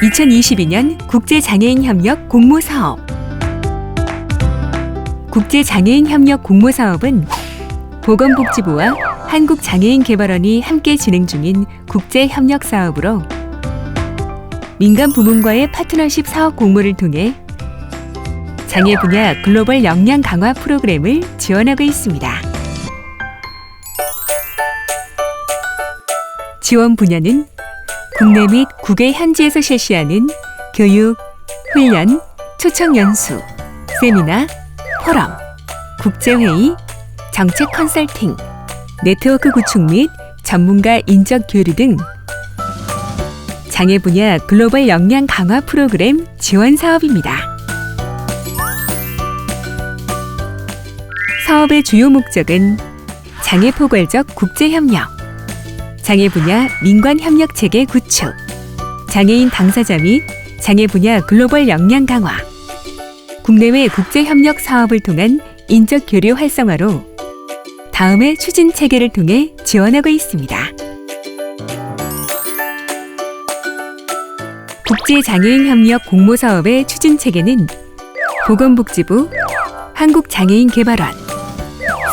2022년 국제장애인협력 공모사업. 국제장애인협력 공모사업은 보건복지부와 한국장애인개발원이 함께 진행 중인 국제협력사업으로 민간 부문과의 파트너십 사업 공모를 통해 장애 분야 글로벌 역량 강화 프로그램을 지원하고 있습니다. 지원 분야는 국내 및 국외 현지에서 실시하는 교육, 훈련, 초청 연수, 세미나, 포럼, 국제회의, 정책 컨설팅, 네트워크 구축 및 전문가 인적 교류 등 장애 분야 글로벌 역량 강화 프로그램 지원 사업입니다. 사업의 주요 목적은 장애 포괄적 국제협력, 장애 분야 민관 협력 체계 구축, 장애인 당사자 및 장애 분야 글로벌 역량 강화, 국내외 국제 협력 사업을 통한 인적 교류 활성화로 다음의 추진 체계를 통해 지원하고 있습니다. 국제장애인 협력 공모 사업의 추진 체계는 보건복지부, 한국장애인개발원,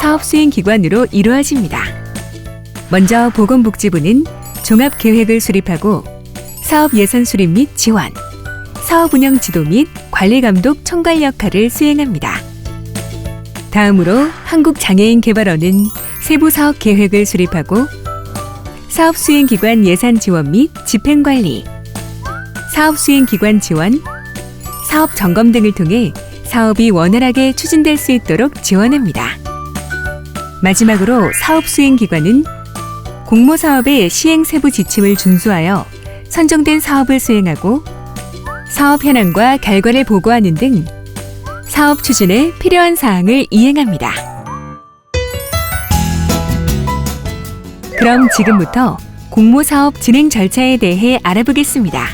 사업수행기관으로 이루어집니다. 먼저 보건복지부는 종합계획을 수립하고 사업 예산 수립 및 지원, 사업 운영 지도 및 관리감독 총괄 역할을 수행합니다. 다음으로 한국장애인개발원은 세부 사업 계획을 수립하고 사업 수행기관 예산 지원 및 집행관리, 사업 수행기관 지원, 사업 점검 등을 통해 사업이 원활하게 추진될 수 있도록 지원합니다. 마지막으로 사업 수행기관은 공모사업의 시행 세부 지침을 준수하여 선정된 사업을 수행하고 사업 현황과 결과를 보고하는 등 사업 추진에 필요한 사항을 이행합니다. 그럼 지금부터 공모사업 진행 절차에 대해 알아보겠습니다.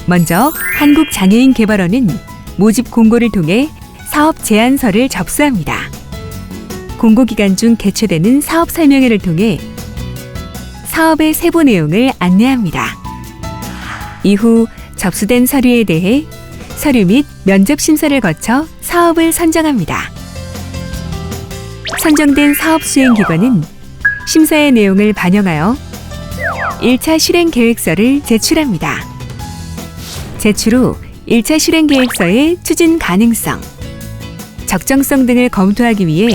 먼저 한국장애인개발원은 모집 공고를 통해 사업 제안서를 접수합니다. 공고 기간 중 개최되는 사업 설명회를 통해 사업의 세부 내용을 안내합니다. 이후 접수된 서류에 대해 서류 및 면접 심사를 거쳐 사업을 선정합니다. 선정된 사업 수행기관은 심사의 내용을 반영하여 1차 실행계획서를 제출합니다. 제출 후 1차 실행계획서의 추진 가능성, 적정성 등을 검토하기 위해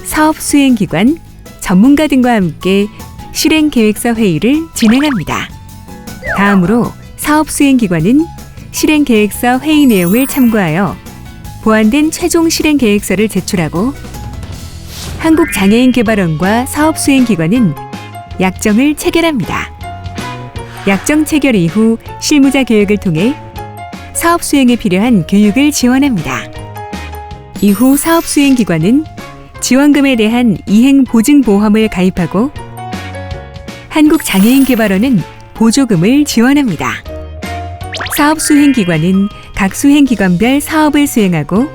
사업 수행기관, 전문가 등과 함께 실행계획서 회의를 진행합니다. 다음으로 사업 수행기관은 실행계획서 회의 내용을 참고하여 보완된 최종 실행계획서를 제출하고 한국장애인개발원과 사업 수행기관은 약정을 체결합니다. 약정 체결 이후 실무자 교육을 통해 사업 수행에 필요한 교육을 지원합니다. 이후 사업 수행기관은 지원금에 대한 이행 보증 보험을 가입하고 한국장애인개발원은 보조금을 지원합니다. 사업 수행기관은 각 수행기관별 사업을 수행하고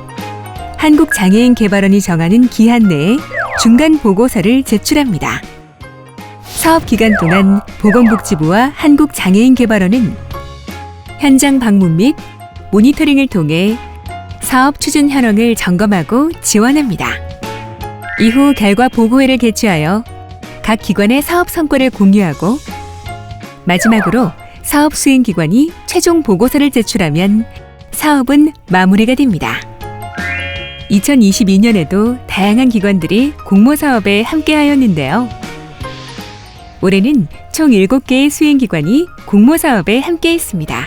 한국장애인개발원이 정하는 기한 내에 중간 보고서를 제출합니다. 사업 기간 동안 보건복지부와 한국장애인개발원은 현장 방문 및 모니터링을 통해 사업 추진 현황을 점검하고 지원합니다. 이후 결과 보고회를 개최하여 각 기관의 사업 성과를 공유하고 마지막으로 사업 수행기관이 최종 보고서를 제출하면 사업은 마무리가 됩니다. 2022년에도 다양한 기관들이 공모사업에 함께하였는데요. 올해는 총 7개의 수행기관이 공모사업에 함께했습니다.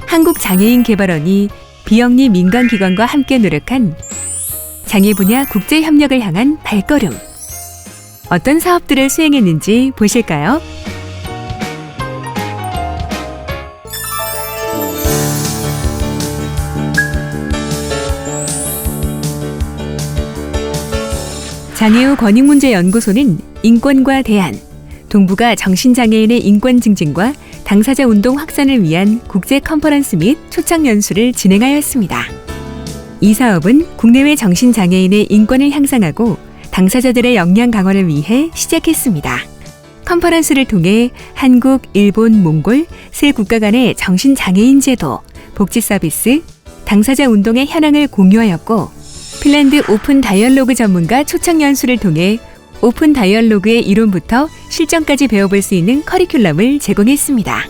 한국장애인개발원이 비영리 민간기관과 함께 노력한 장애 분야 국제협력을 향한 발걸음. 어떤 사업들을 수행했는지 보실까요? 장애우 권익문제연구소는 인권과 대안, 동북아 정신장애인의 인권 증진과 당사자 운동 확산을 위한 국제 컨퍼런스 및 초청 연수를 진행하였습니다. 이 사업은 국내외 정신장애인의 인권을 향상하고 당사자들의 역량 강화를 위해 시작했습니다. 컨퍼런스를 통해 한국, 일본, 몽골 세 국가 간의 정신장애인 제도, 복지 서비스, 당사자 운동의 현황을 공유하였고 핀란드 오픈 다이얼로그 전문가 초청 연수를 통해 오픈 다이얼로그의 이론부터 실전까지 배워볼 수 있는 커리큘럼을 제공했습니다.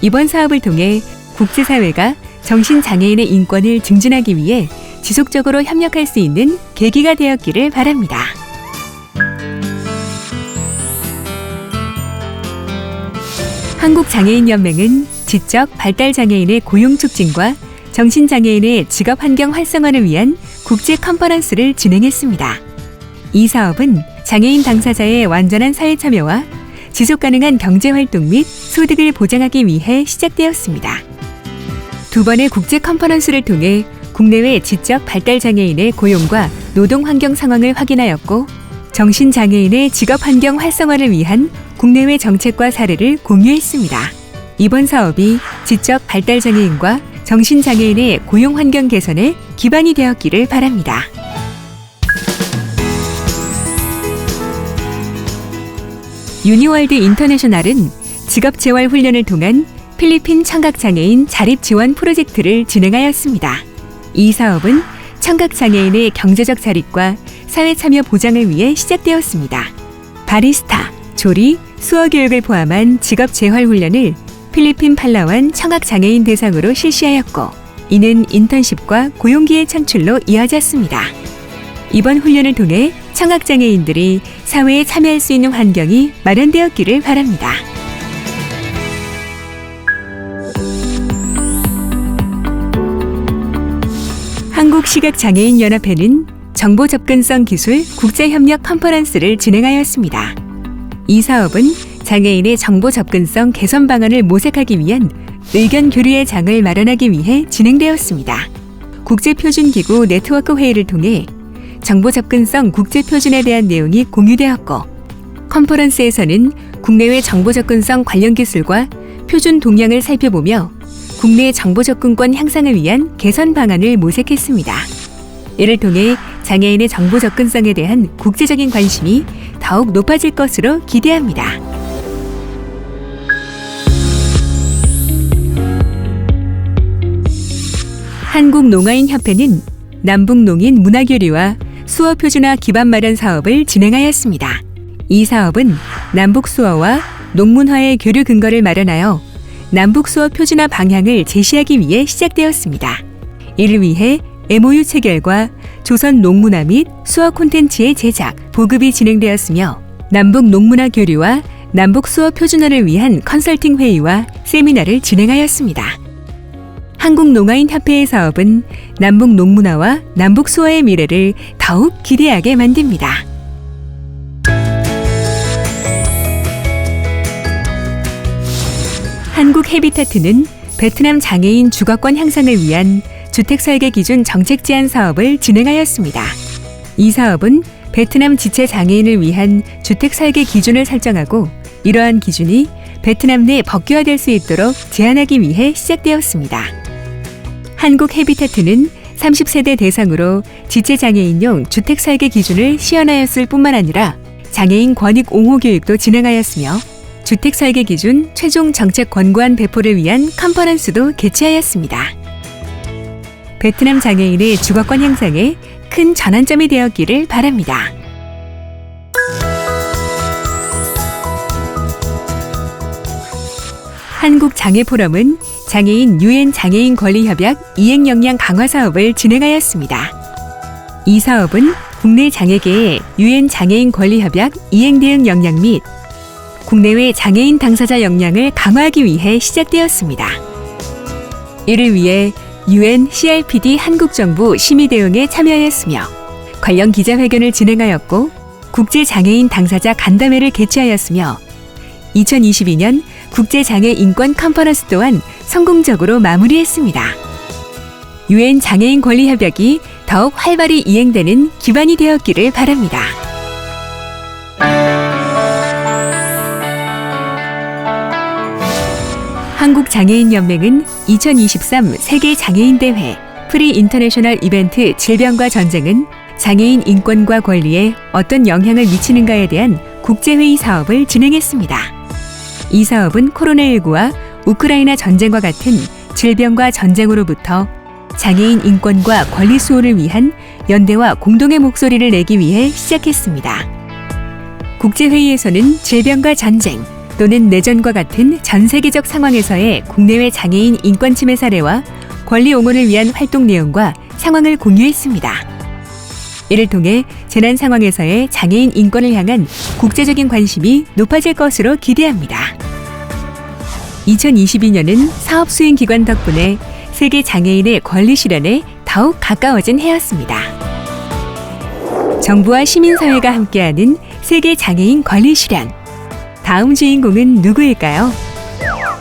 이번 사업을 통해 국제사회가 정신장애인의 인권을 증진하기 위해 지속적으로 협력할 수 있는 계기가 되었기를 바랍니다. 한국장애인연맹은 지적 발달장애인의 고용 촉진과 정신장애인의 직업환경 활성화를 위한 국제 컨퍼런스를 진행했습니다. 이 사업은 장애인 당사자의 완전한 사회 참여와 지속가능한 경제활동 및 소득을 보장하기 위해 시작되었습니다. 두 번의 국제 컨퍼런스를 통해 국내외 지적 발달장애인의 고용과 노동환경 상황을 확인하였고 정신장애인의 직업환경 활성화를 위한 국내외 정책과 사례를 공유했습니다. 이번 사업이 지적 발달장애인과 정신장애인의 고용환경 개선에 기반이 되었기를 바랍니다. 유니월드 인터내셔널은 직업재활 훈련을 통한 필리핀 청각장애인 자립지원 프로젝트를 진행하였습니다. 이 사업은 청각장애인의 경제적 자립과 사회참여 보장을 위해 시작되었습니다. 바리스타, 조리, 수어교육을 포함한 직업재활훈련을 필리핀 팔라완 청각장애인 대상으로 실시하였고 이는 인턴십과 고용기회 창출로 이어졌습니다. 이번 훈련을 통해 청각장애인들이 사회에 참여할 수 있는 환경이 마련되었기를 바랍니다. 한국시각장애인연합회는 정보접근성 기술 국제협력 컨퍼런스를 진행하였습니다. 이 사업은 장애인의 정보 접근성 개선 방안을 모색하기 위한 의견 교류의 장을 마련하기 위해 진행되었습니다. 국제표준기구 네트워크 회의를 통해 정보 접근성 국제표준에 대한 내용이 공유되었고 컨퍼런스에서는 국내외 정보 접근성 관련 기술과 표준 동향을 살펴보며 국내 정보 접근권 향상을 위한 개선 방안을 모색했습니다. 이를 통해 장애인의 정보 접근성에 대한 국제적인 관심이 더욱 높아질 것으로 기대합니다. 한국농아인협회는 남북농인 문화교류와 수어표준화 기반 마련 사업을 진행하였습니다. 이 사업은 남북수어와 농문화의 교류 근거를 마련하여 남북수어 표준화 방향을 제시하기 위해 시작되었습니다. 이를 위해 MOU 체결과 조선 농문화 및 수어 콘텐츠의 제작, 보급이 진행되었으며 남북 농문화 교류와 남북 수어 표준화를 위한 컨설팅 회의와 세미나를 진행하였습니다. 한국농아인협회의 사업은 남북 농문화와 남북 수어의 미래를 더욱 기대하게 만듭니다. 한국헤비타트는 베트남 장애인 주거권 향상을 위한 주택설계 기준 정책 제안 사업을 진행하였습니다. 이 사업은 베트남 지체 장애인을 위한 주택설계 기준을 설정하고 이러한 기준이 베트남 내 법규화될 수 있도록 제안하기 위해 시작되었습니다. 한국헤비타트는 30세대 대상으로 지체장애인용 주택설계 기준을 시연하였을 뿐만 아니라 장애인 권익 옹호 교육도 진행하였으며 주택설계 기준 최종 정책 권고안 배포를 위한 컨퍼런스도 개최하였습니다. 베트남 장애인의 주거권 향상에 큰 전환점이 되었기를 바랍니다. 한국장애포럼은 장애인 UN 장애인 권리협약 이행 역량 강화 사업을 진행하였습니다. 이 사업은 국내 장애계의 UN 장애인 권리협약 이행 대응 역량 및 국내외 장애인 당사자 역량을 강화하기 위해 시작되었습니다. 이를 위해 UN CRPD 한국정부 심의 대응에 참여하였으며 관련 기자회견을 진행하였고 국제장애인 당사자 간담회를 개최하였으며 2022년 국제장애인권 컨퍼런스 또한 성공적으로 마무리했습니다. UN 장애인 권리협약이 더욱 활발히 이행되는 기반이 되었기를 바랍니다. 한국장애인연맹은 2023 세계장애인대회 프리 인터내셔널 이벤트 질병과 전쟁은 장애인 인권과 권리에 어떤 영향을 미치는가에 대한 국제회의 사업을 진행했습니다. 이 사업은 코로나19와 우크라이나 전쟁과 같은 질병과 전쟁으로부터 장애인 인권과 권리 수호를 위한 연대와 공동의 목소리를 내기 위해 시작했습니다. 국제회의에서는 질병과 전쟁 또는 내전과 같은 전 세계적 상황에서의 국내외 장애인 인권 침해 사례와 권리 옹호를 위한 활동 내용과 상황을 공유했습니다. 이를 통해 재난 상황에서의 장애인 인권을 향한 국제적인 관심이 높아질 것으로 기대합니다. 2022년은 사업 수행 기관 덕분에 세계 장애인의 권리 실현에 더욱 가까워진 해였습니다. 정부와 시민사회가 함께하는 세계 장애인 권리 실현. 다음 주인공은 누구일까요?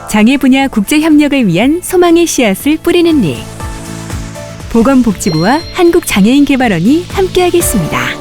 장애 분야 국제 협력을 위한 소망의 씨앗을 뿌리는 일. 보건복지부와 한국장애인개발원이 함께하겠습니다.